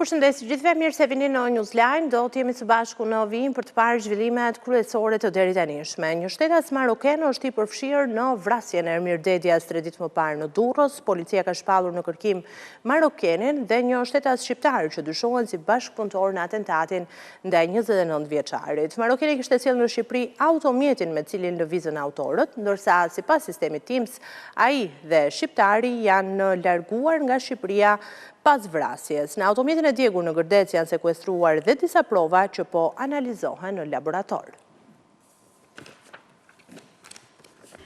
përshëndes gjithëve, mirë se vini në Newsline, do të jemi së bashku në vijim për të parë zhvillimet kryesore të deri tanishme. Një shtetas maroken është i përfshirë në vrasjen e Ermir Dedjas 3 ditë më parë në Durrës. Policia ka shpallur në kërkim marokenin dhe një shtetas shqiptar që dyshohen si bashkëpunëtor në atentatin ndaj 29 vjeçarit. Marokeni kishte sjellë në Shqipëri automjetin me cilin lëvizën autorët, ndërsa sipas sistemit TIMS, ai dhe shqiptari janë larguar nga Shqipëria pas vrasjes. Në automjetin e djegur në Gërdec janë sekuestruar dhe disa prova që po analizohen në laborator.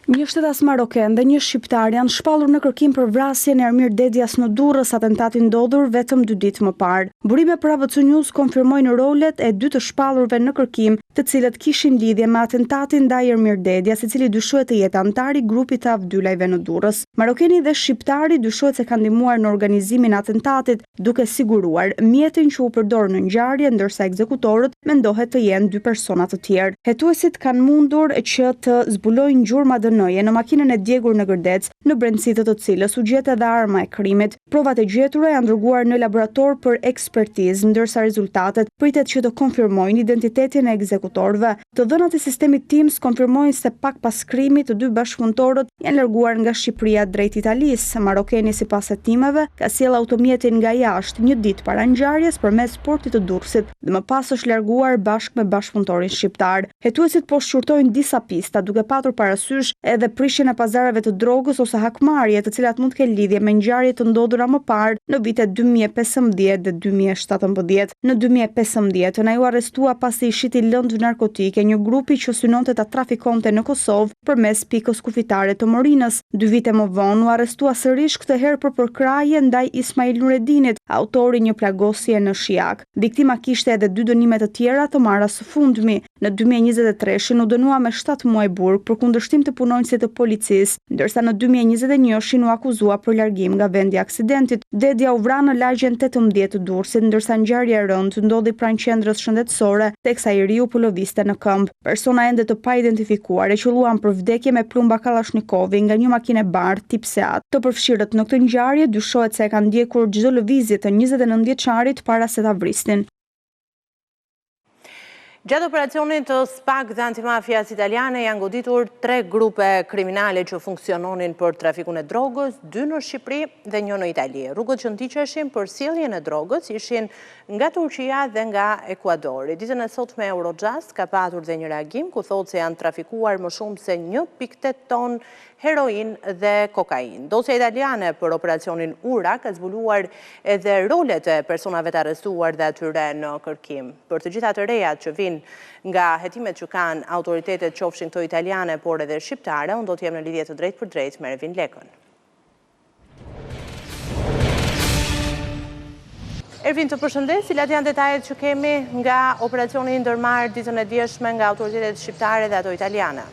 Një shtetas maroken dhe një shqiptar janë shpallur në kërkim për vrasjen e Ermir Dedjas në Durrës, atentati ndodhur vetëm 2 ditë më parë. Burime për ABC News konfirmojnë rolet e 2 të shpallurve në kërkim, të cilët kishin lidhje me atentatin ndaj Ermir Dedjas, i cili dyshohet të jetë antar i grupit të avdyllajve në Durrës. Marokeni dhe shqiptari dyshohet se kanë ndihmuar në organizimin e atentatit, duke siguruar mjetin që u përdor në ngjarje, ndërsa ekzekutorët mendohet të jenë 2 persona të tjerë. Hetuesit kanë mundur që të zbulojnë gjurma në makinën e djegur në Gërdec, në brendësi të cilës u gjet edhe arma e krimit. Provat e gjetura janë dërguar në laborator për ekspertizë, ndërsa rezultatet pritet që të konfirmojnë identitetin e ekzekutorëve. Të dhënat e sistemit TIMS konfirmojnë se pak pas krimit të 2 bashkëpunëtorët janë larguar nga Shqipëria drejt Italisë. Marokeni sipas hetimeve ka sjellë automjetin nga jashtë 1 ditë para ngjarjes përmes portit të Durrësit dhe më pas është larguar bashkë me bashkëpunëtorin shqiptar. Hetuesit po shqyrtojnë disa pista duke patur parasysh edhe prishjen e pazareve të drogës ose hakmarrje, të cilat mund të kenë lidhje me ngjarje të ndodhura më parë në vitet 2015 dhe 2017. Në 2015 ai u arrestua pasi i shiti lëndë narkotike një grupi që synonte ta trafikonte në Kosovë përmes pikës kufitare të Morinës. 2 vite më vonë u arrestua sërish, këtë herë për përkraje ndaj Ismail Nuredinit, autori një plagosje në Shijak. Viktima kishte edhe 2 dënime të tjera të marra së fundmi. Në 2023 u dënua me 7 muaj burg për kundërshtim të punonjësit të policisë, ndërsa në 2021 u akuzua për largim nga vendi i aksidentit. Dedja u vra në lagjen 18 të Durrësit, ndërsa ngjarja e rëndë ndodhi pranë qendrës shëndetësore, teksa i riu po lëvizte në këmbë. Persona ende të paidentifikuar e qelluan për vdekje me plumba Kallashnikovi nga një makinë bardhë tip Seat. Të përfshirët në këtë ngjarje dyshohet se e kanë ndjekur çdo lëvizje të 29 vjeçarit para se ta vrisnin. Gjatë operacionit të SPAK dhe antimafias italiane janë goditur 3 grupe kriminale që funksiononin për trafikun e drogës, 2 në Shqipëri dhe 1 në Itali. Rrugët që ndiqeshin për sjelljen e drogës ishin nga Turqia dhe nga Ekuadori. Ditën e sotme Eurojust ka patur dhe një reagim ku thotë se janë trafikuar më shumë se 1.8 ton heroin dhe kokain. Dosja italiane për operacionin Ura ka zbuluar edhe rolet e personave të arrestuar dhe atyre në kërkim. Për të gjitha të rejat që vinë nga hetimet që kanë autoritetet qofshin këto italiane, por edhe shqiptare, unë do t'jem në lidhje të drejt për drejt me Ervin Lekën. Ervin, të përshëndes, cilat janë detajet që kemi nga operacioni ndërmarrë ditën e djeshme nga autoritetet shqiptare dhe ato italiane?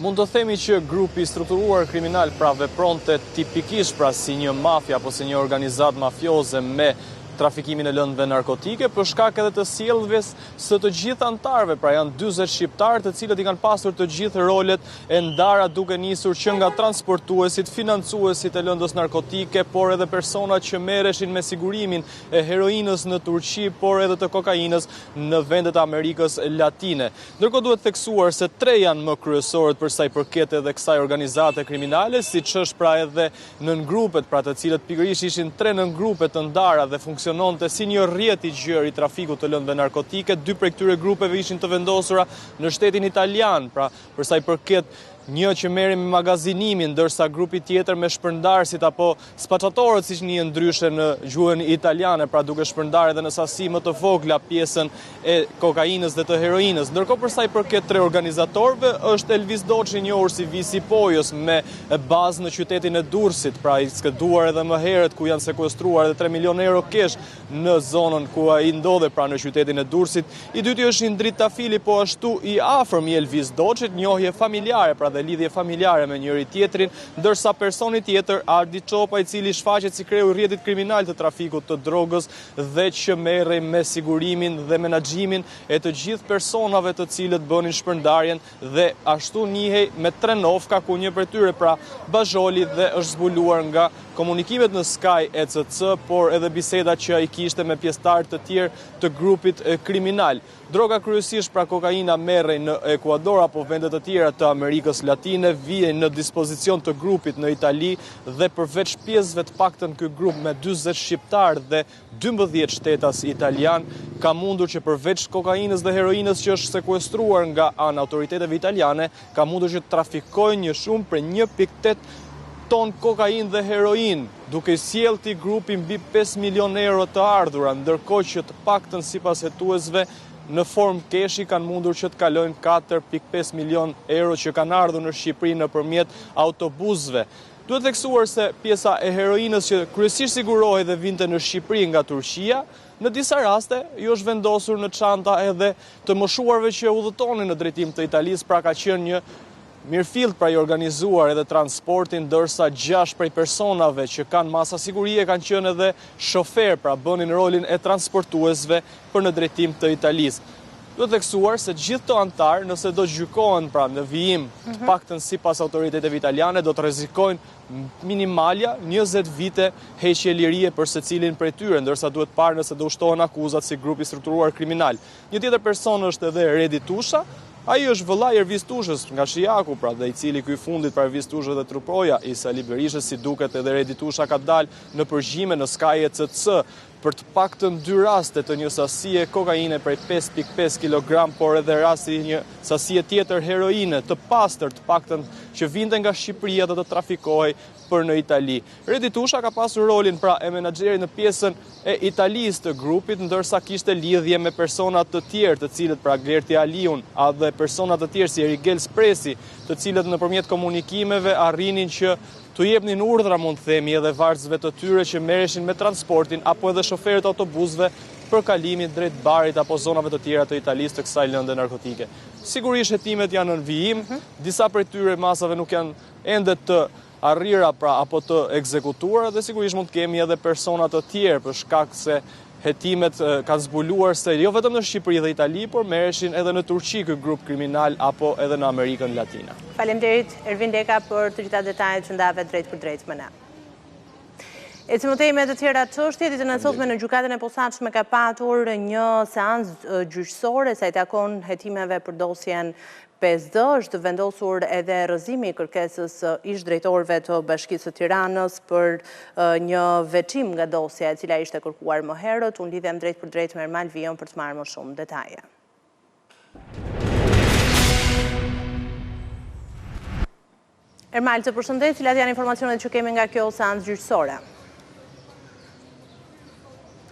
Mund të themi që grupi strukturuar kriminal pra vepronte tipikisht pra si një mafia apo si një organizat mafioze me trafikimin e lëndëve narkotike, për shkak edhe të sjelljes së të gjithë antarëve, pra janë 40 shqiptarë të cilët i kanë pasur të gjithë rolet e ndara duke nisur që nga transportuesit, financuesit e lëndës narkotike, por edhe persona që merreshin me sigurimin e heroinës në Turqi, por edhe të kokainës në vendet e Amerikës Latine. Ndërkohë duhet theksuar se 3 janë më kryesorët për sa i përket edhe kësaj organizate kriminale, siç është pra edhe nëngrupet, pra të cilët pikërisht ishin 3 nëngrupe të ndara dhe funksiononte si një rrjet i gjerë i trafikut të lëndëve narkotike. 2 prej këtyre grupeve ishin të vendosura në shtetin italian, pra për sa i përket një që merri me magazinimin, ndërsa grupi tjetër me shpërndarësit apo spacciatorët, siç njihen ndryshe në gjuhën italiane, pra duke shpërndarë edhe në sasi më të vogla pjesën e kokainës dhe të heroinës. Ndërkohë për sa i përket 3 organizatorëve, është Elvis Doçi, njohur si Visi Pojos, me bazë në qytetin e Durrësit, pra i skeduar edhe më herët, ku janë sekuestruar edhe 3 milionë euro kesh në zonën ku ai ndodhe, pra në qytetin e Durrësit. I dyti është Indrit Tafili, po ashtu i afërm i Elvis Doçit, njohje familjare, pra dhe lidhje familjare me njëri tjetrin, ndërsa personi tjetër, Ardi Çopa, i cili shfaqet si kreu i rrjetit kriminal të trafikut të drogës dhe që merrej me sigurimin dhe menaxhimin e të gjithë personave të cilët bënin shpërndarjen dhe ashtu njihej me 3 nofka ku një prej tyre pra Bazholi dhe është zbuluar nga komunikimet në Sky ECC, por edhe biseda që ai kishte me pjesëtarë të tjerë të grupit kriminal. Droga kryesisht pra kokaina merrej në Ekuador apo vende të tjera të Amerikës Latine, vjen në dispozicion të grupit në Itali dhe përveç pjesëve të paktën ky grup me 40 shqiptar dhe 12 shtetas italian ka mundur që përveç kokainës dhe heroinës që është sekuestruar nga ana autoriteteve italiane, ka mundur që të trafikojnë një shumë për 1.8 ton kokain dhe heroin, duke sjellë ti grupi mbi 5 milion euro të ardhura, ndërkohë që të paktën sipas hetuesve në formë keshi kanë mundur që të kalojnë 4.5 milion euro që kanë ardhur në Shqipëri nëpërmjet autobusëve. Duhet theksuar se pjesa e heroinës që kryesisht sigurohej dhe vinte në Shqipëri nga Turqia, në disa raste jo është vendosur në çanta edhe të moshuarve që udhëtonin në drejtim të Italisë, pra ka qenë një mirëfillt pra i organizuar edhe transportin, ndërsa 6 prej personave që kanë masa sigurie kanë qenë edhe shofer, pra bënin rolin e transportuesve për në drejtim të Italisë. Duhet theksuar se gjithë të antarë, nëse do gjykohen pra në vijim, të paktën sipas autoriteteve italiane, do të rrezikojnë minimalja 20 vite heqje lirie për secilin prej tyre, ndërsa duhet parë nëse do ushtohen akuzat si grup i strukturuar kriminal. Një tjetër person është edhe Redi Tusha. Ai është vëllai i Ervis Tushës nga Shijaku, pra dhe i cili ky fundit për Ervis Tushës dhe truproja i Sali Berishës, si duket edhe Redi Tusha ka dalë në përgjime në Sky ECC për të paktën 2 raste të një sasie kokaine prej 5.5 kg, por edhe rasti një sasie tjetër heroine të pastër të paktën që vinte nga Shqipëria dhe të trafikohej për në Itali. Redi Tusha ka pasur rolin pra e menaxherit në pjesën e Italisë të grupit, ndërsa kishte lidhje me persona të tjerë, të cilët pra Glerti Aliun, a dhe persona të tjerë si Erigel Spresi, të cilët nëpërmjet komunikimeve arrinin që të jepnin urdhra, mund të themi, edhe varësve të tyre që merreshin me transportin apo edhe shoferët autobusëve për kalimin drejt barit apo zonave të tjera të Italisë të kësaj lënde narkotike. Sigurisht hetimet janë në vijim, disa prej tyre masave nuk janë ende të arrira pra apo të ekzekutuara dhe sigurisht mund të kemi edhe persona të tjerë për shkak se hetimet kanë zbuluar se jo vetëm në Shqipëri dhe Itali, por merreshin edhe në Turqi ky grup kriminal apo edhe në Amerikën Latine. Faleminderit Ervin Deka për të gjitha detajet që ndave drejt për drejt me ne. Ecimotej me të tjera çështje, ditën e sotme në gjykatën e posaçme ka patur një seancë gjyqësore sa i takon hetimeve për dosjen 5D, është vendosur edhe rrëzimi i kërkesës ish-drejtorëve të Bashkisë së Tiranës për një veçim nga dosja e cila ishte kërkuar më herët. Unë lidhem drejt për drejt me Ermal Vion për të marrë më shumë detaje. Ermal, të përshëndet, cilat janë informacionet që kemi nga kjo seancë gjyqësore?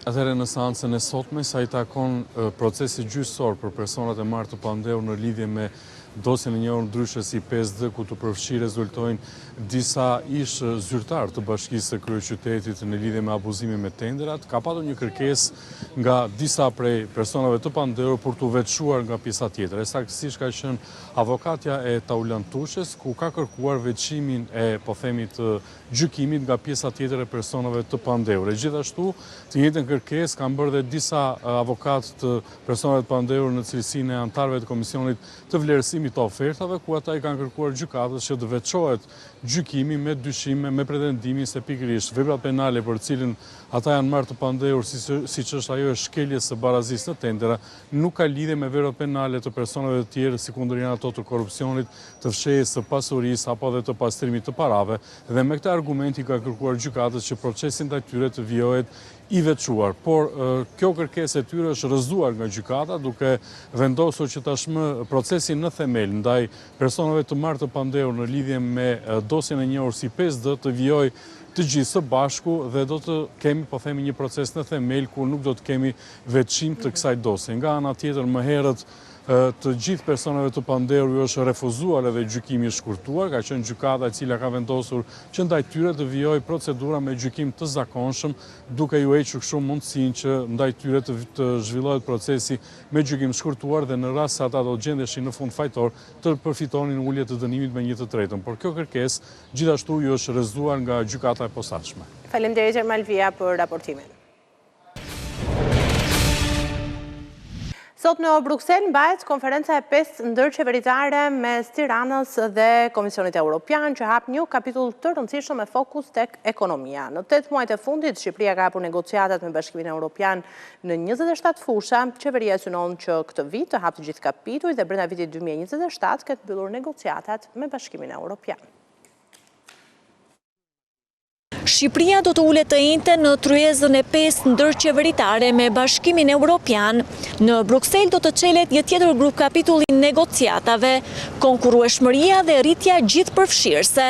Atëherë në seancën e sotme sa i takon procesi gjyqësor për personat e marrë të pandehur në lidhje me dosjen e njohur ndryshe si 5D, ku të përfshi rezultojnë disa ish zyrtar të Bashkisë së Kryeqytetit në lidhje me abuzimin me tenderat, ka patur një kërkesë nga disa prej personave të pandehur për të veçuar nga pjesa tjetër. Saktësisht ka qenë avokatja e Taulan Tushës, ku ka kërkuar veçimin e, po themi, të gjykimit nga pjesa tjetër e personave të pandehur. Gjithashtu, të njëjtën kërkesë kanë bërë dhe disa avokatë të personave të pandehur në cilësinë e anëtarëve të komisionit të vlerësimit të ofertave, ku ata i kanë kërkuar gjykatës që të veçohet gjykimi me dyshime, me pretendimin se pikërisht veprat penale për cilin ata janë marrë të pandehur, siç është ajo e shkeljes së barazisë në tendera, nuk ka lidhje me veprat penale të personave të tjerë, si kundër janë ato të korrupsionit, të fshehjes së pasurisë apo edhe të pastrimit të parave, dhe me këtë argument i ka kërkuar gjykatës që procesin ndaj tyre të vijohet i veçuar. Por kjo kërkesë e tyre është rrëzuar nga gjykata, duke vendosur që tashmë procesi në themel ndaj personave të marrë të pandehur në lidhje me dosjen e njohur si 5D të vijojë të gjithë së bashku dhe do të kemi, po themi, një proces në themel ku nuk do të kemi veçim të kësaj dosje. Nga ana tjetër, më herët të gjithë personave të pandehur është refuzuar edhe gjykimi i shkurtuar, ka qenë gjykata e cila ka vendosur që ndaj tyre të vijojë procedura me gjykim të zakonshëm, duke ju hequr kështu mundësinë që ndaj tyre të zhvillohet procesi me gjykim shkurtuar dhe në rast se ata do gjendeshin në fund fajtor të përfitonin ulje të dënimit me 1/3. Por kjo kërkesë gjithashtu ju është rrëzuar nga gjykata e posaçme. Faleminderit Ermalvia për raportimin. Sot në Bruksel mbahet konferenca e 5 ndërqeveritare mes Tiranës dhe Komisionit Evropian që hap një kapitull të rëndësishëm me fokus tek ekonomia. Në 8 muajt e fundit, Shqipëria ka hapur negociatat me Bashkimin Evropian në 27 fusha. Qeveria synon që këtë vit të hapë të gjithë kapitujt dhe brenda vitit 2027 ketë mbyllur negociatat me Bashkimin Evropian. Shqipëria do të ulet të njëjtën në tryezën e 5 ndërqeveritare me Bashkimin Evropian. Në Bruksel do të çelet një tjetër grup kapitulli negociatave, konkurrueshmëria dhe rritja gjithëpërfshirëse.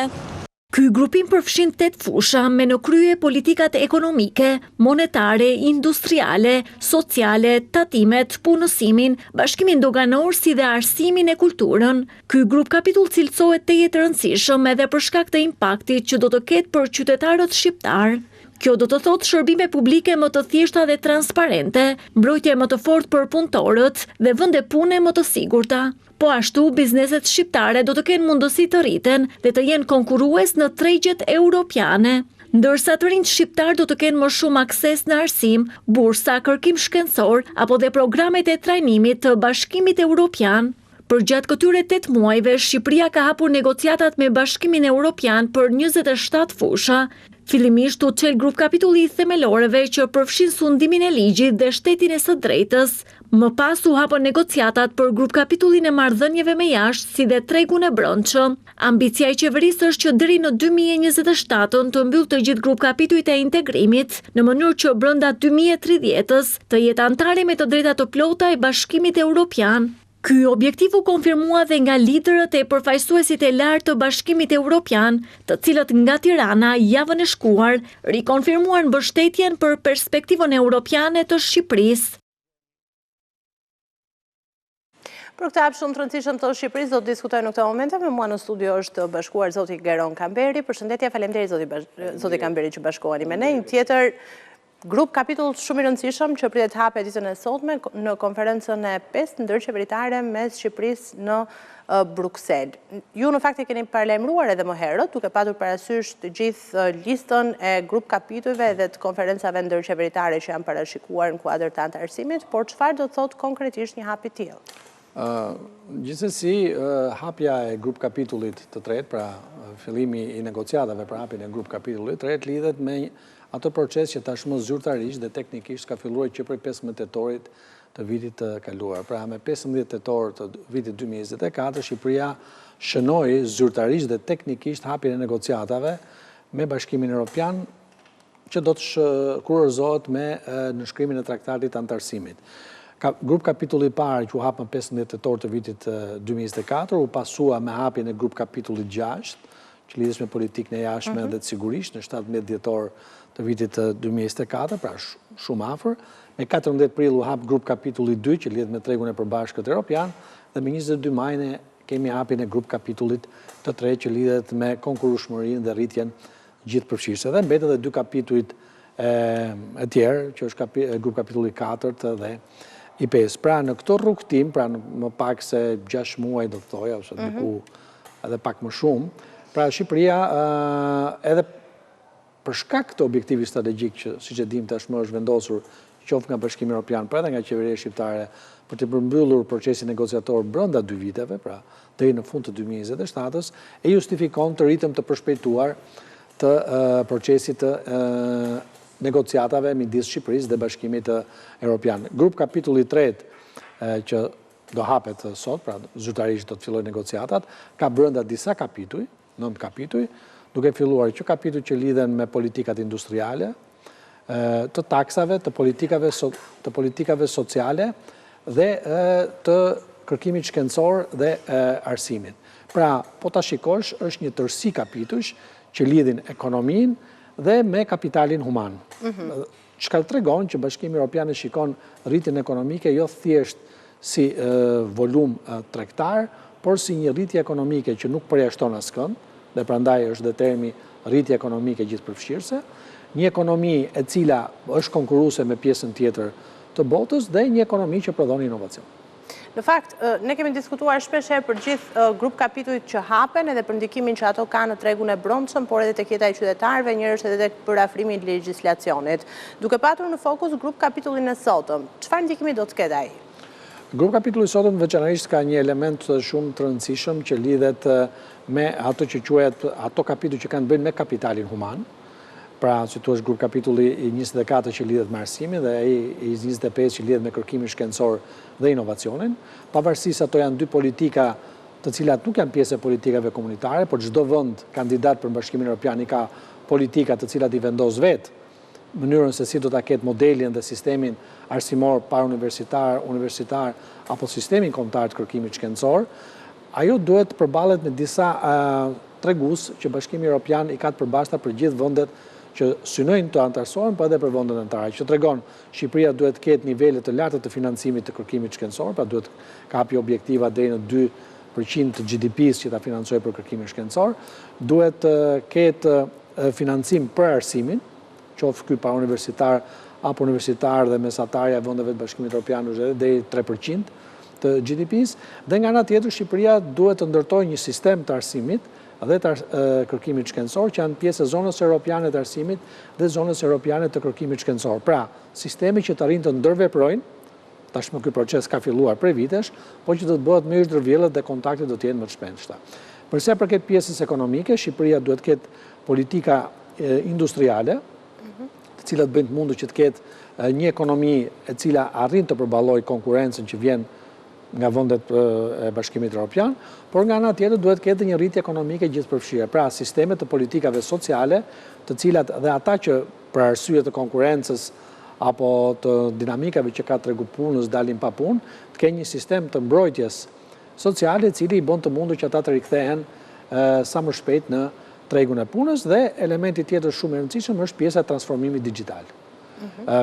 Ky grupim përfshin 8 fusha me në krye politikat ekonomike, monetare, industriale, sociale, tatimet, punësimin, bashkimin doganor si dhe arsimin e kulturën. Ky grup kapitull cilësohet të jetë rëndësishëm edhe për shkak të impaktit që do të ketë për qytetarët shqiptar. Kjo do të thotë shërbime publike më të thjeshta dhe transparente, mbrojtje më të fortë për punëtorët dhe vende pune më të sigurta. Po ashtu, bizneset shqiptare do të kenë mundësi të rriten dhe të jenë konkurrues në tregjet europiane. Ndërsa të rinjt shqiptar do të kenë më shumë akses në arsim, bursa, kërkim shkencor apo dhe programet e trajnimit të Bashkimit Evropian. Për gjatë këtyre 8 muajve, Shqipëria ka hapur negociatat me Bashkimin Evropian për 27 fusha. Fillimisht u çel grup kapitulli i themeloreve që përfshin sundimin e ligjit dhe shtetin e së drejtës. Më pas u hapën negociatat për grup kapitullin e marrëdhënieve me jashtë si dhe tregun e brendshëm. Ambicia e qeverisë është që deri në 2027 të mbyll të gjithë grup kapitujt e integrimit, në mënyrë që brenda 2030-s të jetë antare me të drejta të plota e Bashkimit Evropian. Ky objektiv u konfirmua dhe nga liderët e përfaqësuesit e lartë të Bashkimit Evropian, të cilët nga Tirana javën e shkuar rikonfirmuan mbështetjen për perspektivën europiane të Shqipërisë. Për këtë hap shumë të rëndësishëm të Shqipërisë do të diskutojmë në këtë moment. Me mua në studio është bashkuar zoti Geron Kamberi. Përshëndetje, faleminderit zoti Kamberi që bashkoheni me ne. Një tjetër grup kapitull shumë i rëndësishëm që pritet hapet ditën e sotme në konferencën e 5 ndërqeveritare mes Shqipërisë në Bruksel. Ju në fakt e keni paralajmëruar edhe më herët, duke patur parasysh të gjithë listën e grup kapitujve dhe të konferencave ndërqeveritare që janë parashikuar në kuadër të antarësimit, por çfarë do të thotë konkretisht një hap i tillë? Gjithsesi, hapja e grup kapitullit të tretë, pra fillimi i negociatave për hapjen e grup kapitullit të tretë lidhet me ato proces që tashmë zyrtarisht dhe teknikisht ka filluar që prej 15 tetorit të vitit të kaluar. Pra me 15 tetor të vitit 2024, Shqipëria shënoi zyrtarisht dhe teknikisht hapjen e negociatave me Bashkimin Evropian që do të kurorëzohet me nënshkrimin e traktatit antarësimit. Grup kapitulli parë që u hapën 15 tetor të vitit 2024, u pasua me hapjen e grup kapitullit 6, që lidhesh me politikën e jashtme dhe të sigurisht në 17 dhjetor të vitit 2024, pra shumë afër. Me 14 prill u hap grup kapitulli 2 që lidhet me tregun e përbashkët evropian dhe me 22 maj ne kemi hapjen e grup kapitullit të tretë që lidhet me konkurrueshmërinë dhe rritjen gjithëpërfshirëse. Dhe mbetet edhe 2 kapitujt e tjerë, që është grup kapitulli 4 dhe i 5. Pra në këto rrugtim, pra në më pak se 6 muaj do të thoja, ose diku edhe pak më shumë, pra Shqipëria edhe për shkak të objektivit strategjik që siç e dim tashmë është vendosur qoftë nga Bashkimi Evropian, por edhe nga qeveria shqiptare për të përmbyllur procesin negociator brenda 2 viteve, pra deri në fund të 2027-s, e justifikon të ritëm të përshpejtuar të procesit të negociatave midis Shqipërisë dhe Bashkimit Evropian. Grup kapitulli 3 që do hapet sot, pra zyrtarisht do të fillojë negociatat, ka brenda disa kapituj, 9 kapituj, duke filluar që kapituj që lidhen me politikat industriale, të taksave, të politikave sociale dhe të kërkimit shkencor dhe arsimit. Pra, po ta shikosh, është një tërësi kapitush që lidhin ekonominë dhe me kapitalin human. Çka tregon që Bashkimi Evropian e shikon rritjen ekonomike jo thjesht si volum tregtar, por si një rritje ekonomike që nuk përjashton askënd, dhe prandaj është dhe termi rritje ekonomike gjithëpërfshirëse, një ekonomi e cila është konkurruese me pjesën tjetër të botës dhe një ekonomi që prodhon inovacion. Në fakt, ne kemi diskutuar shpesher për gjithë grup kapitujt që hapen edhe për ndikimin që ato ka në tregun e brendshëm, por edhe tek jeta e qytetarëve, njërështë edhe tek përafrimi i legjislacionit. Duke patur në fokus grup kapitullin e sotëm, çfarë ndikimi do të ketë ai? Grup kapitulli i sotëm veçanërisht ka një element shumë të rëndësishëm që lidhet me ato që quhet ato kapitull që kanë bëjnë me kapitalin human. Pra, si tu është grup kapitulli i 24 që lidhet me arsimin dhe i 25 që lidhet me kërkimin shkencor dhe inovacionin. Pavarësisht ato janë dy politika të cilat nuk janë pjesë e politikave komunitare, por çdo vend kandidat për Bashkimin Evropian i ka politika të cilat i vendos vetë mënyrën se si do ta ketë modelin dhe sistemin arsimor universitar apo sistemin kombëtar të kërkimit shkencor. Ajo duhet të përballet me disa tregues që Bashkimi Evropian i ka të përbashkëta për gjithë vendet që synojnë të antarësohen, pa edhe për vendet anëtare, që tregon Shqipëria duhet të ketë nivele të larta të financimit të kërkimit shkencor, pra duhet kapi objektiva deri në 2% të GDP-s që ta financojë për kërkimin shkencor, duhet të ketë financim për arsimin, qoftë ky pa universitar apo universitar dhe mesatarja e vendeve të Bashkimit Evropian është edhe deri 3% të GDP-s, dhe nga ana tjetër Shqipëria duhet të ndërtojë një sistem të arsimit dhe të kërkimit shkencor që janë pjesë e zonës europiane të arsimit dhe zonës europiane të kërkimit shkencor. Pra, sistemi që të arrijnë të ndërveprojnë, tashmë ky proces ka filluar prej vitesh, por që do të bëhet më i zhdërvjellët dhe kontaktet do të jenë më të shpejta. Për sa përket pjesës ekonomike, Shqipëria duhet të ketë politika industriale, të cilat bëjnë të mundur që të ketë një ekonomi e cila arrin të përballojë konkurrencën që vjen nga vendet e Bashkimit Evropian, por nga ana tjetër duhet të ketë një rritje ekonomike gjithëpërfshirë. Pra, sisteme të politikave sociale, të cilat dhe ata që për arsye të konkurrencës apo të dinamikave që ka tregu punës dalin pa punë, të kenë një sistem të mbrojtjes sociale, i cili i bën të mundur që ata të rikthehen sa më shpejt në tregun e punës, dhe elementi tjetër shumë i rëndësishëm është pjesa e transformimit digjital.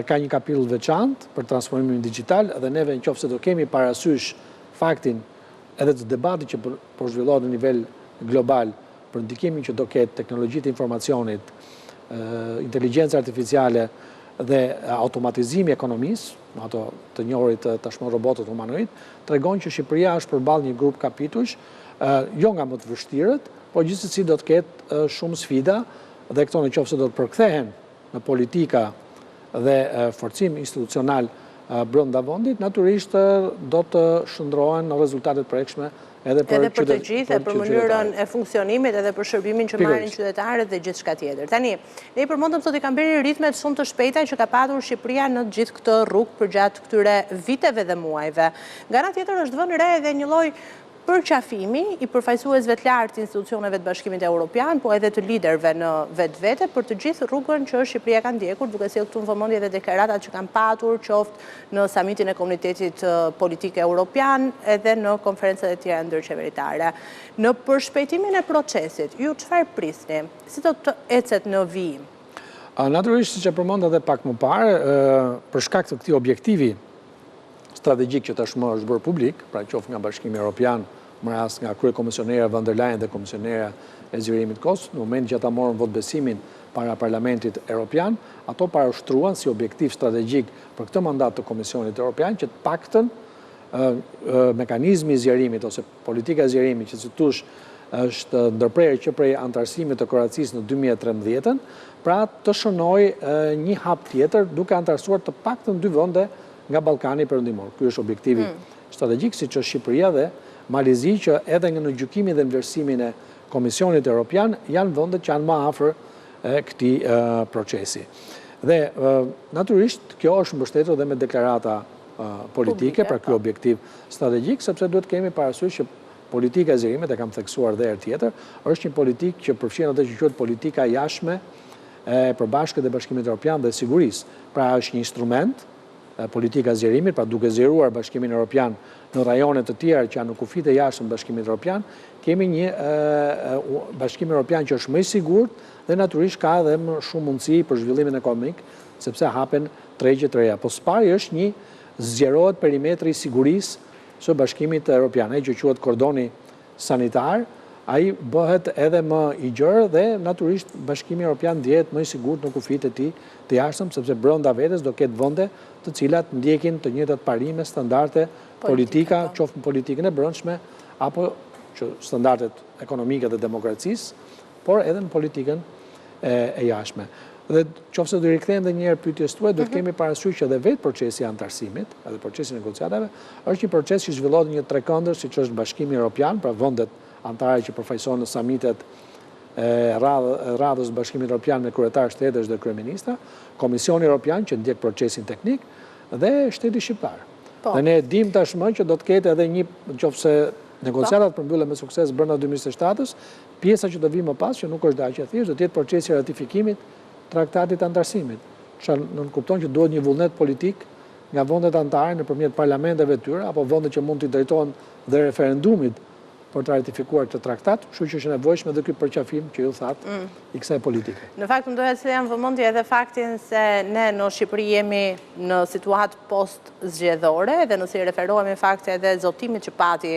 Ka një kapitull veçantë për transformimin digital dhe neve nëse do kemi parasysh faktin edhe të debatit që po zhvillohet në nivel global për ndikimin që do ketë teknologjitë e informacionit, inteligjencë artificiale dhe automatizimi i ekonomisë, ato të njohurit tashmë robotët humanoid, tregon që Shqipëria është përballë një grup kapitujsh, jo nga më të vështirët, por gjithsesi do të ketë shumë sfida dhe këto nëse do të përkthehen në politika dhe forcim institucional brenda vendit, natyrisht do të shndrohen në rezultate të prekshme edhe për të gjithë, për mënyrën e funksionimit edhe për shërbimin që marrin qytetarët dhe gjithçka tjetër. Tani, ne i përmendëm sot i Kamberi ritmet shumë të shpejta që ka patur Shqipëria në gjithë këtë rrugë përgjatë këtyre viteve dhe muajve. Nga ana tjetër është vënë re edhe një lloj përqafimi i përfaqësuesve të lartë institucioneve të Bashkimit Evropian, po edhe të liderëve në vetvete për të gjithë rrugën që Shqipëria ka ndjekur, duke sjellë këtu në vëmendje edhe deklaratat që kanë patur, qoftë në samitin e Komunitetit Politik Evropian, edhe në konferencat e tjera ndërqeveritare. Në përshpejtimin e procesit, ju çfarë prisni? Si do të ecet në vijim? Natyrisht, siç e përmenda edhe pak më parë, për shkak të këtij objektivi strategjik që tashmë është bërë publik, pra qoftë nga Bashkimi Evropian, më rast nga kryekomisionera von der Leyen dhe komisionera e zgjerimit Kos, në moment që ata morën votbesimin para Parlamentit Evropian, ato parashtruan si objektiv strategjik për këtë mandat të Komisionit Evropian që të paktën mekanizmi i zgjerimit ose politika e zgjerimit që si thosh është ndërprerje që prej antarësimit të Kroacisë në 2013, pra të shënojë një hap tjetër duke antarësuar të paktën 2 vende nga Ballkani Perëndimor. Ky është objektivi strategjik, siç është Shqipëria dhe Malizi, që edhe në gjykimin dhe vlerësimin e Komisionit Evropian janë vendet që janë më afër këtij procesi. Dhe natyrisht kjo është mbështetur edhe me deklarata politike, pra ky objektiv strategjik, sepse duhet kemi parasysh që politika e zgjerimit, e kam theksuar edhe herë tjetër, është një politikë që përfshin atë që quhet politika jashtme e përbashkët e Bashkimit Evropian dhe sigurisë. Pra është një instrument politika zgjerimit, pra duke zgjeruar Bashkimin Evropian në rajone të tjera që janë në kufit e jashtëm Bashkimit Evropian, kemi një Bashkim Evropian që është më i sigurt dhe natyrisht ka edhe më shumë mundësi për zhvillimin ekonomik, sepse hapen tregje të reja. Po së pari është një zgjerohet perimetri i sigurisë së Bashkimit Evropian, ai që quhet kordoni sanitar, ai bëhet edhe më i gjerë dhe natyrisht Bashkimi Evropian ndihet më i sigurt në kufijtë e tij të jashtëm, sepse brenda vetes do ketë vende të cilat ndjekin të njëjtat parime, standarde, politika, qoftë në politikën e brendshme apo që standardet ekonomike dhe demokracisë, por edhe në politikën e jashtme. Dhe qofse do rikthejmë edhe një herë pyetjes tuaj, do të kemi parasysh që edhe vetë procesi i antarësimit, edhe procesi i negociatave, është një proces që zhvillohet një trekëndër, siç është Bashkimi Evropian, pra vendet anëtare që përfaqësohen në samitet radhës Bashkimit Evropian me kryetarë shtetësh dhe kryeministra, Komisioni Evropian që ndjek procesin teknik dhe shteti shqiptar. Dhe ne dim tashmë që do të ketë edhe një, nëse negociatat përmbyllen me sukses brenda 2027-s, pjesa që do vi më pas, që nuk është daqë e thjeshtë, do të jetë procesi i ratifikimit traktatit antarësimit. Që nënkupton që duhet një vullnet politik nga vendet anëtare nëpërmjet parlamenteve tyre apo vende që mund t'i drejtohen dhe referendumit për të ratifikuar këtë traktat, kështu që është nevojshme edhe ky përqafim që ju thatë i kësaj politike. Në fakt, më duhet se jam vëmendje edhe faktin se ne në Shqipëri jemi në situatë post-zgjedhore dhe nëse i referohemi fakte edhe zotimit që pati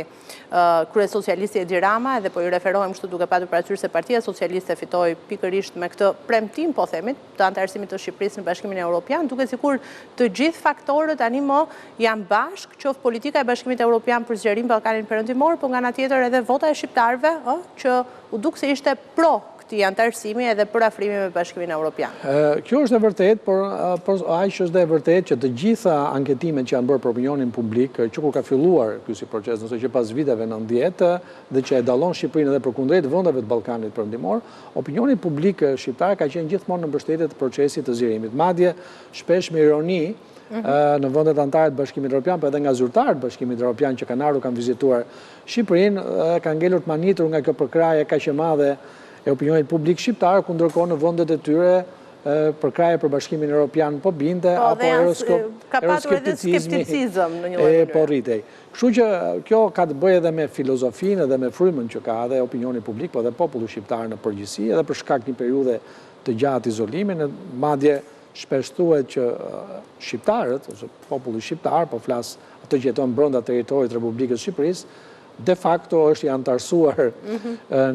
kryesocialisti Edi Rama, edhe po i referohem kështu duke patur parasysh se Partia Socialiste fitoi pikërisht me këtë premtim, po themi, të antarësimit të Shqipërisë në Bashkimin Evropian, duke sikur të gjithë faktorët tani më janë bashkë, qoftë politika e Bashkimit Evropian për zgjerim Ballkanin Perëndimor, po nga ana tjetër edhe vota e shqiptarëve që u duk se ishte pro këtij antarësimi edhe për afrimin me Bashkimin Evropian. Kjo është e vërtet, por aq është e vërtet që të gjitha anketimet që janë bërë për opinionin publik, që kur ka filluar ky si proces, nëse që pas viteve 90 dhe që e dallon Shqipërinë edhe përkundrejt vendeve të Ballkanit Perëndimor, opinioni publik shqiptar ka qenë gjithmonë në mbështetje të procesit të zgjerimit. Madje shpesh me ironi në vendet anëtare të Bashkimit Evropian, por edhe nga zyrtarët të Bashkimit Evropian që kanë ardhur, kanë vizituar Shqipërinë, kanë ngelur të manitur nga kjo përkraje kaq e madhe e opinionit publik shqiptar, ku ndërkohë në vendet e tyre përkraje për Bashkimin Evropian po binte apo euroskepticizëm në një lloj po rritej. Kështu që kjo ka të bëjë edhe me filozofinë dhe me frymën që ka edhe opinioni publik, po edhe populli shqiptar në përgjithësi, edhe për shkak të një periudhe të gjatë izolimi, madje shpesh thuhet që shqiptarët, ose populli shqiptar, po flas ato që jeton brenda territorit të Republikës së Shqipërisë, de facto është i antarësuar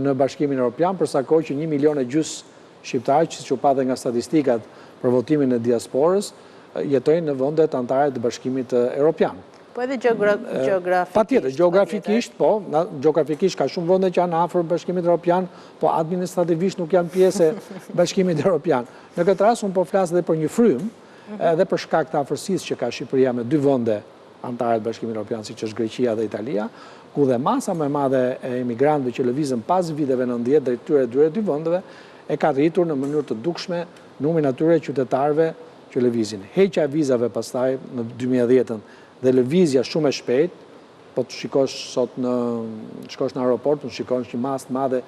në Bashkimin Evropian, përsa kohë që 1,5 milion shqiptarë, që u pa dhe nga statistikat për votimin e diasporës, jetojnë në vendet anëtare të Bashkimit Evropian. Po edhe gjeografikisht. Patjetër, gjeografikisht, po, gjeografikisht ka shumë vende që janë afër Bashkimit Evropian, po administrativisht nuk janë pjesë e Bashkimit Evropian. Në këtë rast unë po flas edhe për një frym, edhe për shkak të afërsisë që ka Shqipëria me dy vende anëtare të Bashkimit Evropian, siç është Greqia dhe Italia, ku dhe masa më e madhe e emigrantëve që lëvizën pas viteve 90 drejt këtyre dy vendeve e ka rritur në mënyrë të dukshme numrin atyre qytetarëve që lëvizin. Heqja e vizave pastaj në 2010 dhe lëvizja shumë e shpejt, po të shikosh sot shkosh në aeroport, të shikosh një masë të madhe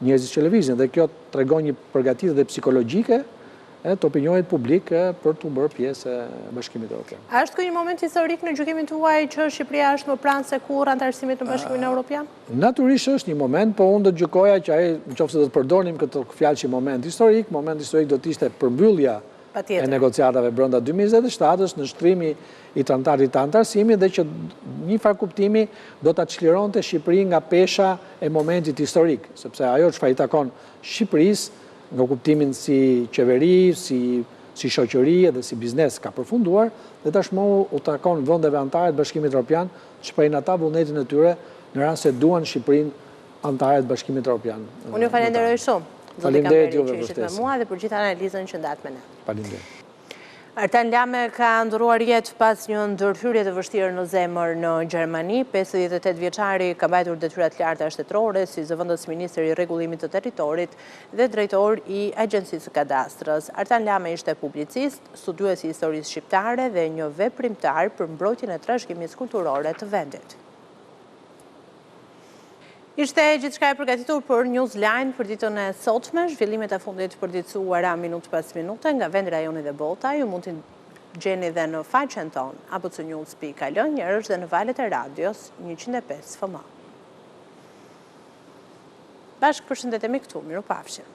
njerëzish që lëvizin, dhe kjo tregon një përgatitje dhe psikologjike të opinionit publik për të bërë pjesë e Bashkimit Evropian. A është ky një moment historik në gjykimin tuaj që Shqipëria është më pranë se kurrë antarësimit në Bashkimin Evropian? Natyrisht është një moment, po unë do të gjykoja që ai, nëse do të përdornim këtë fjalë si moment historik do të ishte përmbyllja e negociatave brenda 2027-s në shtrimi i traktatit të antarësimit dhe që një farë kuptimi do ta çlironte Shqipërinë nga pesha e momentit historik, sepse ajo çfarë i takon Shqipërisë nga kuptimin si qeveri, si shoqëri dhe si biznes ka përfunduar, dhe tashmë u takon vendeve anëtare të Bashkimit Evropian të shprehin ata vullnetin e tyre në rast se duan Shqipërinë anëtare të Bashkimit Evropian. Unë ju falenderoj shumë. Faleminderit juve që ishit me mua dhe për gjithë analizën që ndat me ne. Faleminderit. Artan Lame ka ndëruar jetë pas një ndërhyrje të vështirë në zemër në Gjermani. 58 vjeçari ka mbajtur detyrat larta shtetërore si zëvendës ministër i rregullimit të territorit dhe drejtor i Agjencisë së Kadastrës. Artan Lame ishte publicist, studiues i historisë shqiptare dhe një veprimtar për mbrojtjen e trashëgimisë kulturore të vendit. Ishte gjithçka e përgatitur për Newsline për ditën e sotme, zhvillimet e fundit përditësuara minutë pas minute nga vendi, rajoni dhe bota. Ju mund të gjeni dhe në faqen ton abcnews.al, njerëz dhe në valët e radios 105 FM. Bashkë përshëndetemi këtu, mirupafshim.